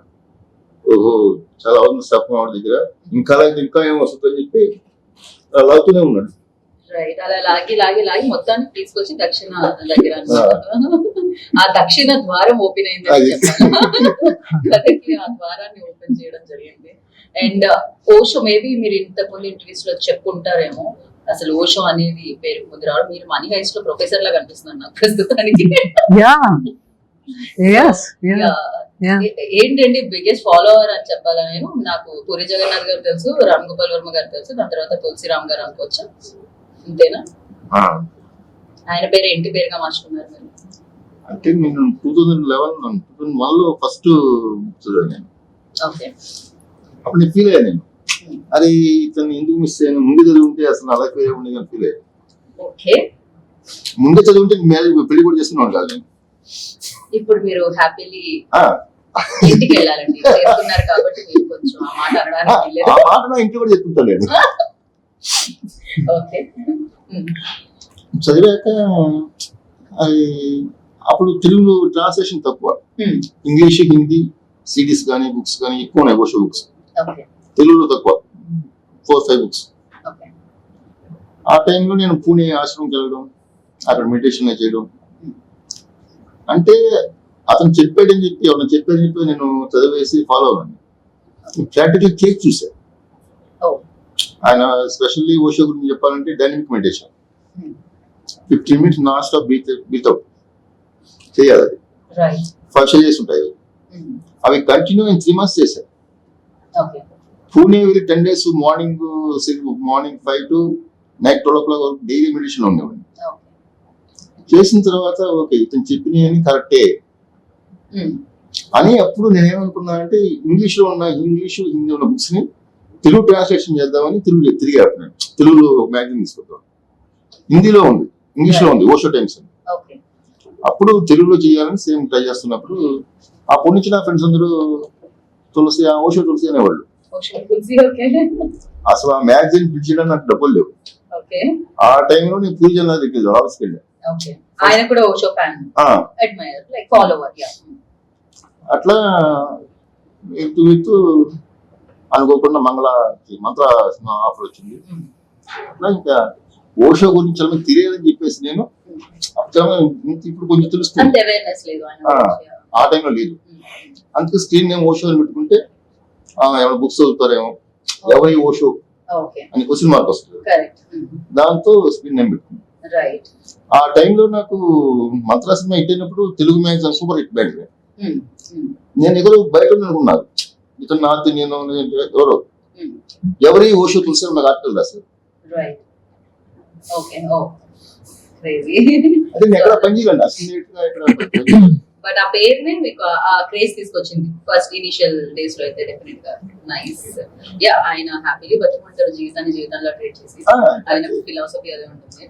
ఓహో చాలా ఉంది స్టాఫ్ వాడి దగ్గర, ఇంకా ఇంకా ఏం వస్తుందని చెప్పి లాగుతూనే ఉన్నాడు. రైట్, అలా లాగి మొత్తానికి తీసుకొచ్చి దక్షిణ దగ్గర ఆ దక్షిణ ద్వారం ఓపెన్ అయిందని చెప్పాలి. ఆ ద్వారాన్ని ఓపెన్ చేయడం జరిగింది. అండ్ ఓషో, మేబీ మీరు ఇంతకుముందు ఇంటర్వ్యూస్ లో చెప్పుకుంటారేమో, అసలు ఓషో అనేది పేరు ముందు రావడం. మీరు మనీ హైస్ట్ లో ప్రొఫెసర్ లా కనిపిస్తున్నారు నాకు ప్రస్తుతానికి. ఏంటండి బిగ్గెస్ట్ ఫాలోవర్ అని చెప్పాలా నేను? నాకు పూరి జగన్నాథ్ గారు తెలుసు, రామ్ గోపాల్ వర్మ గారు తెలుసు, దాని తర్వాత తులసిరామ్ గారు అనుకోవచ్చా, అంతేనా? ఆయన పేరు ఇంటి పేరుగా మార్చుకున్నారు మీరు? అంటే నేను 2011 లో ఫస్ట్ చదివాను. ఓకే, అప్పుడు నేను ఫీల్ అయ్యాను, నేను అది ఇతను ఎందుకు మిస్ అయ్యాను, ముందే చదువుంటే అసలు అలా ఫీల్ ఉండేది ఫీల్ అయ్యాను. ఓకే, ముందే చదువుంటే పెళ్లి కూడా చేస్తున్నాను కాదు నేను. ఇప్పుడు మీరు హ్యాపీలీ ఇంటికి వెళ్ళాలండి, చేస్తున్నారు కాబట్టి మీరు కొంచెం ఆ మాట అనడానికి ఆ మాట నా ఇంట్లో కూడా చెప్తుంటాను నేను. ఓకే, చదివాక అది అప్పుడు తెలుగు ట్రాన్స్లేషన్ తక్కువ, ఇంగ్లీష్ హిందీ సిడీస్ కానీ బుక్స్ కానీ ఎక్కువ ఉన్నాయి, ఓషో బుక్స్. తెలుగులో తక్కువ, 4-5 బుక్స్. ఆ టైంలో నేను పూణే ఆశ్రమంకి వెళ్ళడం, అక్కడ మెడిటేషన్ చేయడం. అంటే అతను చెప్పాడని చెప్పి ఎవరైనా చెప్పాడని చెప్పి నేను చదివేసి ఫాలో అవ్వండి. ప్రాక్టికల్ కేక్ చూసాను ఆయన. స్పెషల్లీ ఓషో గురించి చెప్పాలంటే dynamic meditation, 15 minutes non stop breath out చేయాలి. అది 5 stages ఉంటాయి, అవి కంటిన్యూ 3 months చేశాను. పూణే వెళ్ళి 10 days morning 5 to night 12 o'clock వరకు డైలీ మెడిటేషన్ ఉండేవాడిని. చేసిన తర్వాత ఓకే ఇతను చెప్పినవి కరెక్టే అని అప్పుడు నేనేమనుకున్నానంటే ఇంగ్లీష్లో ఉన్న హిందీ ఉన్న బుక్స్ ని తెలుగు ట్రాన్స్లేషన్ చేద్దామని తిరిగి ఆడుతున్నాను. తెలుగులో మ్యాగజైన్ తీసుకుంటాం, హిందీలో ఉంది, ఇంగ్లీష్ లో ఉంది, ఓషో టైమ్స్ అని. అప్పుడు తెలుగులో చేయాలని సేమ్ ట్రై చేస్తున్నప్పుడు అప్పటి నుంచి నా ఫ్రెండ్స్ అందరూ ఓషో తులసి అనేవాళ్ళు. అసలు ఆ మ్యాగజైన్ పిలిచడానికి నాకు డబ్బులు లేవు. ఆ టైంలో నేను పూజ దగ్గర ఆఫీస్కి వెళ్ళాను. ఆయన కూడా Osho fan, admirer, like follower. అట్లా అనుకోకుండా మంత్ర ఆఫర్ వచ్చింది. అట్లా ఇంకా ఓషో గురించి చాలా మంది తెలియదని చెప్పేసి నేను చాలా ఇప్పుడు కొంచెం తెలుస్తుంది. అంత అవేర్నెస్ లేదు ఆయన ఆ. గురించి. ఆ టైంలో లేదు. అందుకే స్క్రీన్ నేమ్ ఓషో అని పెట్టుకుంటే ఏమైనా బుక్స్ చదువుతారేమో, ఎవరి ఓషో ఓకే, అని క్వశ్చన్ మార్క్ వస్తుంది. కరెక్ట్, దాంతో స్క్రీన్ నేమ్ పెట్టుకున్నాను. రైట్. ఆ టైంలో నాకు మంత్రా సినిమా హిట్ అయినప్పుడు Telugu magazine super hit band. నేను ఎవరు బయట అనుకున్నారు, ఇతను నార్త్ ఇండియన్ ఎవరో ఎవరి ఓషో చూసారు నాకు ఆర్టికల్ రాశారు. రైట్, ఓకే, ఓ క్రేజీ. అదే నేను ఎక్కడ పనిచేయాలండి అసలు ఎక్కడ బట్ ఆ పేరునే మీకు ఆ క్రేజ్ తీసుకొచ్చింది ఫస్ట్ ఇనిషియల్ డేస్ లో అయితే. డెఫినెట్ గా నైస్. యా, ఆయన హ్యాపీలీ బతుకుంటారు జీవితాన్ని జీవితంలో ట్రీట్ చేసి. ఆయన ఫిలాసఫీ అదే ఉంటుంది.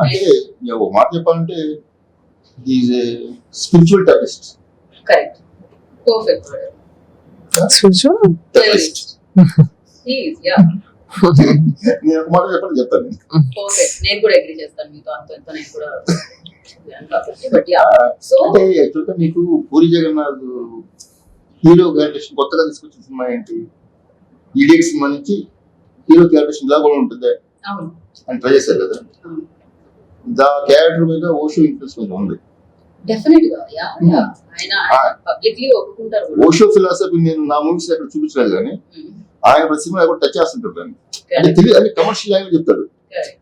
అంటే ఒక మాట చెప్పాలంటే is a spiritual therapist. Correct, perfect word. Spiritual? Therapist. Yeah, నేను ఒక మాట చెప్పండి చెప్తాను. పర్ఫెక్ట్. నేను కూడా అగ్రీ చేస్తాను మీతో, అంత ఎంత నేను కూడా. బట్ యా, సో అంటే యాక్చువల్గా మీకు పూరి జగన్నాథ్ హీరో క్యారెక్టరేషన్ కొత్తగా తీసుకొచ్చిన సినిమా ఏంటి, ఈడియట్ సినిమా నుంచి హీరో క్యారెక్టరేషన్ ఇలా కూడా ఉంటుంది అవును, అని ట్రై చేశారు కదా. అవును, దా క్యారెక్టర్ మీద ఓషో ఇన్ఫ్లుయెన్స్ కొంచెం ఉంది. డెఫినెట్ గా. యా, యా, ఆయన పబ్లిక్లీ ఒప్పుకుంటారు కూడా. ఓషో ఫిలాసఫీ నేను నా మూవీస్ ఎక్కడ చూపించలేదు కానీ ఆయన ప్రతి సినిమా కూడా టచ్ చేస్తుంటాడు దాన్ని. అంటే తెలియదు, అంటే కమర్షియల్ లాంగ్వేజ్ చెప్తాడు.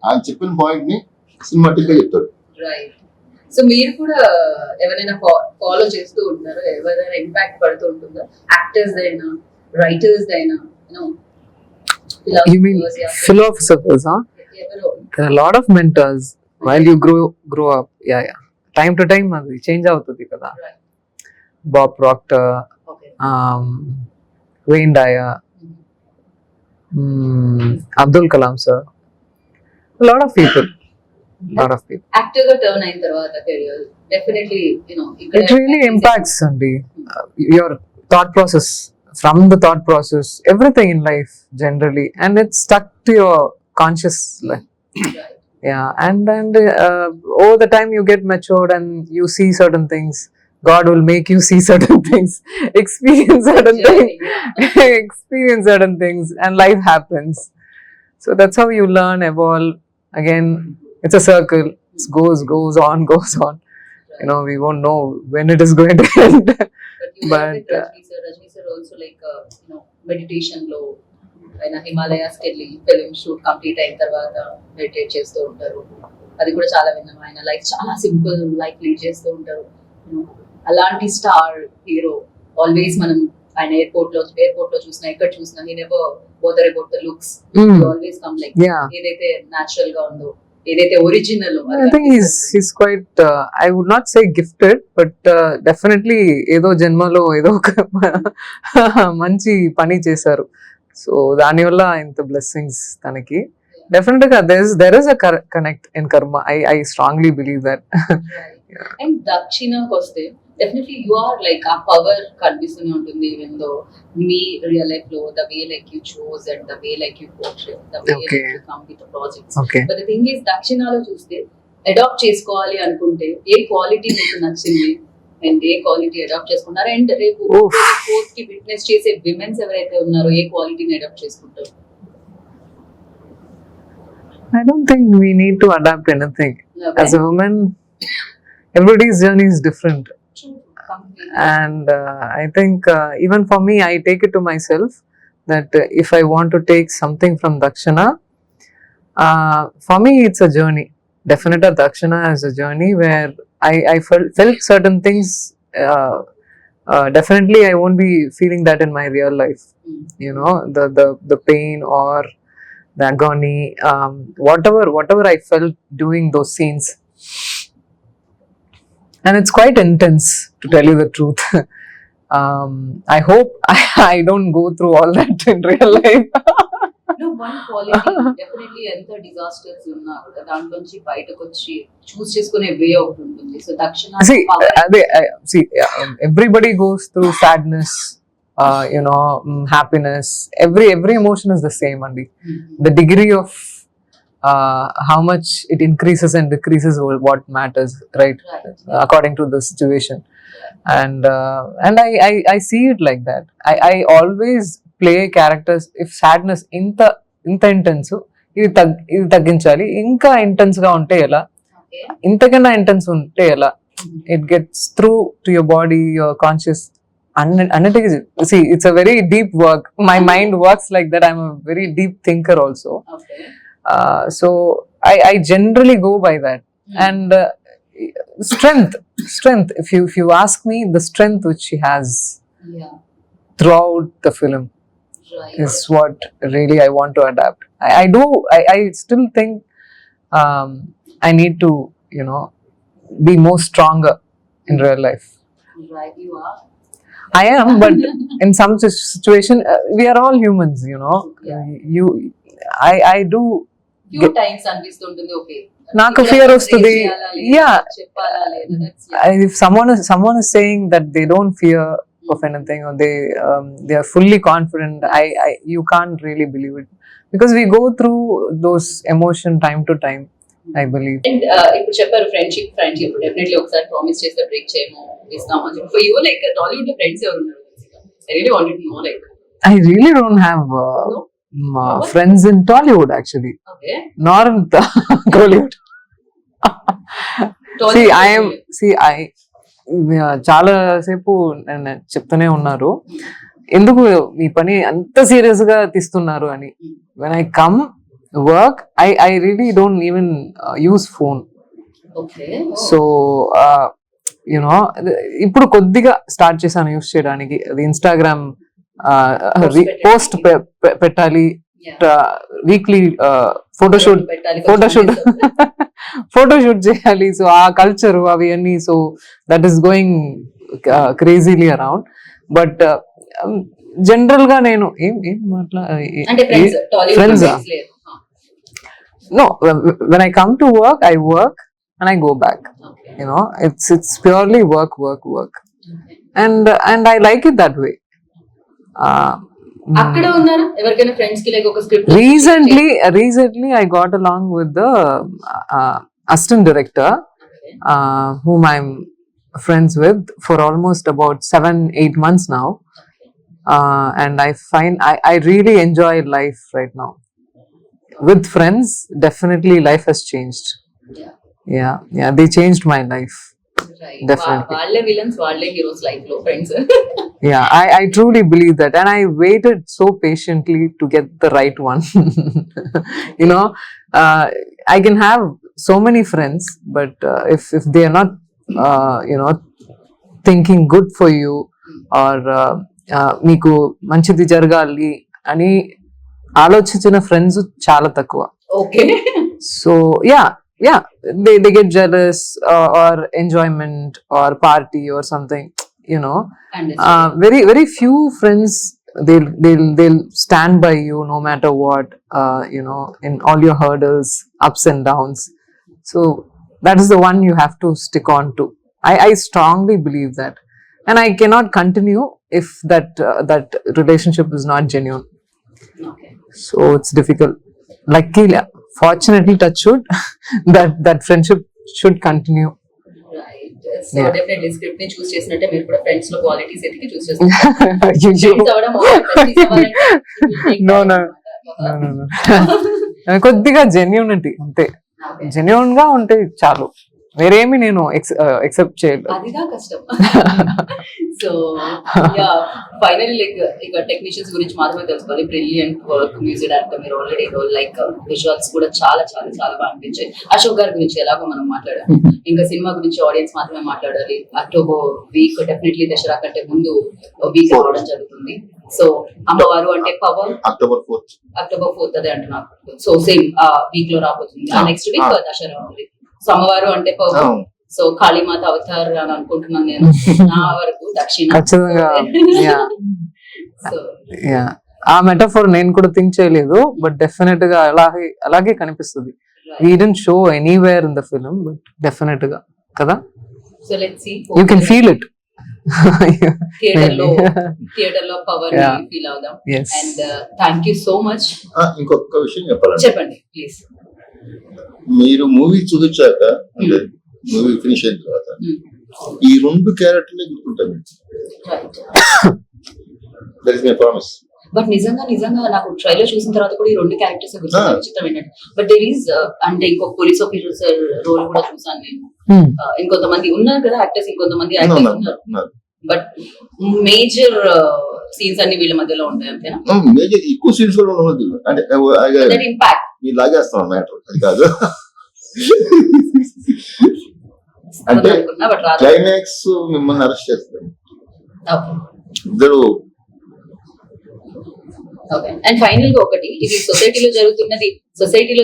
ఆయన చెప్పిన పాయింట్ ని సినిమాటిక్ గా చెప్తాడు. రైట్. సో మీరు కూడా ఎవరైనా ఫాలో చేస్తూ ఉంటారు, ఎవరైనా ఇంపాక్ట్ పడుతూ ఉంటుందా? యాక్టర్స్ అయినా, రైటర్స్ అయినా, You mean philosophers, huh? ఎవరో. There are a lot of mentors while you grow up. Yeah. Time to time అది చేంజ్ అవుతుంది కదా. Right. Bob Proctor, Okay. Wayne Dyer, Abdul Kalam sir. A lot of people. Actor గా turn అయిన తర్వాత career definitely It really impacts Andy, your thought process, from the thought process, everything in life generally, and it's stuck to your conscious life. Yeah, and over the time you get matured and you see certain things. God will make you see certain things, experience certain things, and life happens. So that's how you learn, evolve. Again, it's a circle. It goes on. We won't know when it is going to end. But Rajni sir also like meditation లో ఆయన హిమాలయాస్ కి వెళ్ళి film shoot complete అయిన తర్వాత meditate చేస్తూ ఉంటారు. అది కూడా చాలా విన్నాం. ఆయన లైఫ్ చాలా సింపుల్ లైఫ్ లీడ్ చేస్తూ ఉంటారు. అలాంటి స్టార్ హీరో ఆల్వేస్ మనం ఆయన ఎయిర్పోర్ట్ లో చూసినా, ఎక్కడ చూసినా, he never bother about the looks. Always come like ఏదైతే న్యాచురల్ గా ఉందో, ఏదైతే original. I think he's quite I would not say gifted, but definitely ఏదో జన్మలో ఏదో ఒక మంచి పని చేశారు. సో దానివల్ల ఇంత బ్లెస్సింగ్స్ తనకి. Definitely there is a connect in karma. I strongly believe that. And దక్షిణకి వస్తే డెఫినెట్లీ యు ఆర్ లైక్ ఆ పవర్ కనిపిస్తూనే ఉంటుంది. ఈవెన్ దో మీ రియల్ లైఫ్ లో the way like you choose and the way like you portray, the way like you come with the projects. But the thing is దక్షిణలో చూస్తే adapt చేసుకోవాలి అనుకుంటే ఏ క్వాలిటీ మీకు నచ్చింది అండ్ ఏ క్వాలిటీ అడాప్ట్ చేసుకున్నారు? అండ్ రేపు ఫోర్త్ కి విట్నెస్ చేసే విమెన్స్ ఎవరైతే ఉన్నారో ఏ క్వాలిటీని అడాప్ట్ చేసుకుంటారు? I don't think we need to adapt anything. As a woman, everybody's journey is different. And I think even for me, I take it to myself that if I want to take something from Dakshina, for me it's a journey. Definitely Dakshina is a journey where I felt certain things. Definitely I won't be feeling that in my real life. The pain or the agony, whatever I felt doing those scenes. And it's quite intense, to tell you the truth. I hope I don't go through all that in real life. One quality definitely ఎంత disasters ఉన్నా కూడా దాంట్లో నుంచి బయటకు వచ్చి చూస్ చేసుకునే వే ఒకటి ఉంటుంది. సో దక్షిణ everybody goes through sadness, happiness. Every emotion is the same, Andy. The degree of how much it increases and decreases what matters, right? According to the situation. And I see it like that. I always play characters. If sadness inta intense, ఇది తగ్గించాలి, ఇంకా intense గా ఉంటే ఎలా, okay ఇంతకన్నా intense ఉంటే ఎలా, it gets through to your body, your conscious. అన్నిటికీ see, it's a very deep work. My mind works like that. I'm a very deep thinker also. Okay So I generally go by that. And strength, if you ask me, the strength which she has yeah throughout the film right is what really I want to adapt. I still think I need to, be more stronger in real life. Right you are I am, but in some situation, we are all humans, I do. Few times అనిపిస్తుంటుంది okay నాకు fear వస్తుంది. Yeah. చెప్పాలా లేదా If someone is saying that they don't fear of anything, or they are fully confident, you can't really believe it, because we go through those emotion time to time, I believe. And ఇప్పుడు చెప్పారు friendship definitely ఒకసారి promise చేస్తే break చేయము ఇస్తాము అని చెప్పి. For you like Tollywood లో friends ఎవరు ఉన్నారు? I really wanted to know like. I really don't have friends in Tollywood, actually, okay nor in Kollywood. చాలా సేపు చెప్తూనే ఉన్నారు, ఎందుకు ఈ పని అంత సీరియస్ గా తీస్తున్నారు అని. When I come work, I really don't even use phone. Okay so ఇప్పుడు కొద్దిగా స్టార్ట్ చేశాను యూస్ చేయడానికి. అది ఇన్స్టాగ్రామ్ పోస్ట్ పెట్టాలి, వీక్లీ ఫోటోషూట్ ఫోటోషూట్ చేయాలి. సో ఆ కల్చర్ అవి అన్ని, so that is going crazily around. But general గా నేను ఏం అంటే ఫ్రెండ్స్ టాలీవుడ్ Friends ఆ? ఫ్రెండ్స్ లేదు. no, when I come to work, I work and I go back. Okay It's purely work, and I like it that way. అక్కడ ఉన్నారా ఎవరికైనా friends కి లైక్ ఒక script Recently I got along with the assistant director, whom I'm friends with for almost about 7-8 months now, and I find I really enjoy life right now. With friends, definitely life has changed. Yeah, they changed my life. Definitely. వాళ్ళే villains వాళ్ళే heroes life లో friends. Yeah, I truly believe that, and I waited so patiently to get the right one. I can have so many friends, but if they are not, thinking good for you, or మీకు మంచిది జరగాలి అని ఆలోచించిన friends చాలా తక్కువ. Okay So yeah, they get jealous, or enjoyment, or party or something. Very very few friends, they'll stand by you no matter what, in all your hurdles, ups and downs. So that is the one you have to stick on to. I strongly believe that, and I cannot continue if that relationship is not genuine. Okay So it's difficult. Luckily, fortunately, touch wood, that friendship should continue. Right. So Yeah. Definitely script ని చూస్ చేసినట్టే మీరు కూడా friends లో qualities ఎతికి చూస్ చేస్తారు. You- Friends అవ్వడం friends అవ్వాలంటే it will take No, time no. అన్నమాట. కొద్దిగా జెన్యూనిటీ అంతే, Okay. జెన్యూన్ గా ఉంటే చాలు, వేరేమి నేను ఎక్సెప్ట్ చేయలేదు. అదిగా కష్టం. సో యా ఫైనల్లీ లైక్ ఇక టెక్నీషియన్స్ గురించి మాత్రమే తెలుసుకోవాలి. బ్రిలియంట్ వర్క్, మ్యూజిక్ డైరెక్టర్ మీరు ఆల్రెడీ లైక్ విజువల్స్ కూడా చాలా చాలా చాలా బాగా అనిపించాయి. అశోక్ గారి గురించి ఎలాగో మనం మాట్లాడాలి, ఇంకా సినిమా గురించి ఆడియన్స్ మాత్రమే మాట్లాడాలి. అక్టోబర్ వీక్ డెఫినెట్లీ దసరా కంటే ముందు వీక్ రావడం జరుగుతుంది. సో అమ్మవారు అంటే power October 4th. October 4th అదే అంటున్నారు. సో సేమ్ వీక్ లో రాబోతుంది. నెక్స్ట్ వీక్ దసరా ఉంది. సో అమ్మవారు అంటే పవర్, సో కాళీమాత అవతార్ అని అనుకుంటున్నాను నేను. నా వరకు దక్షిణ. ఖచ్చితంగా. Yeah. So Yeah. ఆ మెటాఫోర్ నేను కూడా థింక్ చేయలేదు, బట్ డెఫినెట్ గా అలాగే కనిపిస్తుంది. We didn't show anywhere in the film, but definitely గా కదా, so let's see. you can feel it. Theatre లో పవర్ Yeah. ఫీల్ అవుదాం. Yes. And thank you so much. ఇంకొక విషయం చెప్పాలండి. చెప్పండి ప్లీజ్. మీరు మూవీ చూపించాక, అంటే మూవీ ఫినిష్ అయిన తర్వాత ఈ 2 క్యారెక్టర్లే గుర్తుంటాయి. Right. That is my promise. But నిజంగా నాకు ట్రైలర్ చూసిన తర్వాత కూడా ఈ 2 క్యారెక్టర్స్ గుర్తు చిత్రం ఏంటంటే బట్ దేర్ ఈస్ అంటే ఇంకొక పోలీస్ ఆఫీసర్ రోల్ కూడా చూసాను నేను. ఇంకొంతమంది ఉన్నారు కదా యాక్టర్స్, ఇంకొంతమంది యాక్టర్స్ ఉన్నారు, బట్ మేజర్ సీన్స్ అన్ని వీళ్ళ మధ్యలో ఉంటాయి అంతేనా? మేజర్ ఎక్కువ సీన్స్ కూడా ఉండదు అంటే దట్ ఇంపాక్ట్ మీరు లాగేస్తాం మ్యాటర్ అది కాదు. అంటే అనుకున్నా బట్ రాదు. క్లైమాక్స్ మిమ్మల్ని అరెస్ట్ చేస్తారు ఇద్దరు. ఓకే, అండ్ ఫైనల్ గా ఒకటి, ఇది సొసైటీలో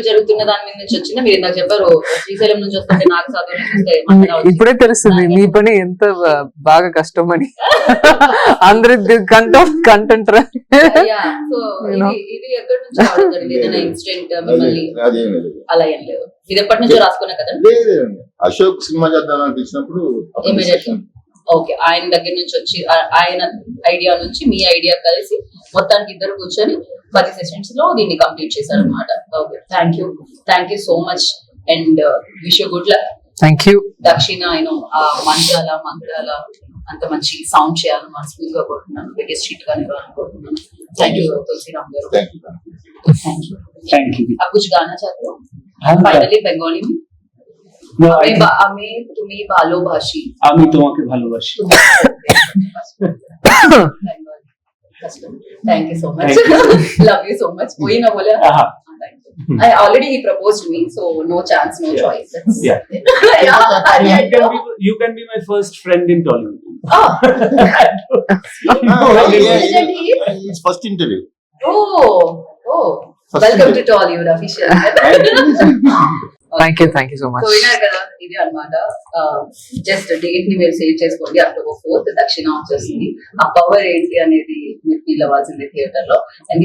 జరుగుతున్న దాని మీద నుంచి వచ్చిందా? మీరు ఇందాక చెప్పారు శ్రీశైలం నుంచి వస్తుంటే నాకు చదువు ఇప్పుడే తెలుస్తుంది మీ పని ఎంత బాగా కష్టం అని. అందరి కంటెంట్ ఇది ఎక్కడి నుంచి రావడం జరిగింది? ఏదైనా ఇన్సిడెంట్ మిమ్మల్ని అలా ఏం లేదు? ఇది ఎప్పటి నుంచో రాసుకున్నా కదా? లేదండి, అశోక్ సినిమా చేద్దాం అనిపించినప్పుడు ఇమీడియట్లీ ఓకే, ఆయన దగ్గర నుంచి వచ్చి ఆయన ఐడియా నుంచి మీ ఐడియా కలిసి మొత్తానికి ఇద్దరు కూర్చొని 10 సెషన్స్ లో దీన్ని కంప్లీట్ చేశారు అనమాట. Okay, thank you so much and wish you good luck. Thank you. దక్షిణ ఆయన మంత్రాల అంత మంచి సౌండ్ చేయాలని మనస్ఫూర్తిగా కోరుతున్నాను. బిగ్గెస్ట్ హిట్ గా అనుకుంటున్నాను. థ్యాంక్ యూ తులసిరామ్ గారు. Thank you. आप कुछ गाना चाहते हो फाइनली बंगाली में? No, আমি তুমি ভালোবাসি, আমি তোমাকে ভালোবাসি. Thank you so much. Love you so much. कोई ना बोले. I already he proposed me, so no chance, no choice. Yeah. You can be my first friend in Tollywood. First interview. Welcome to Tollywood official. Thank you so much. So విన్నారు కదా, ఇది అన్నమాట. Just date ని మీరు save చేసుకోండి. October 4th దక్షిణ వచ్చేస్తుంది. ఆ పవర్ ఏంటి అనేది మీరు ఫీల్ అవ్వాల్సిందే థియేటర్ లో.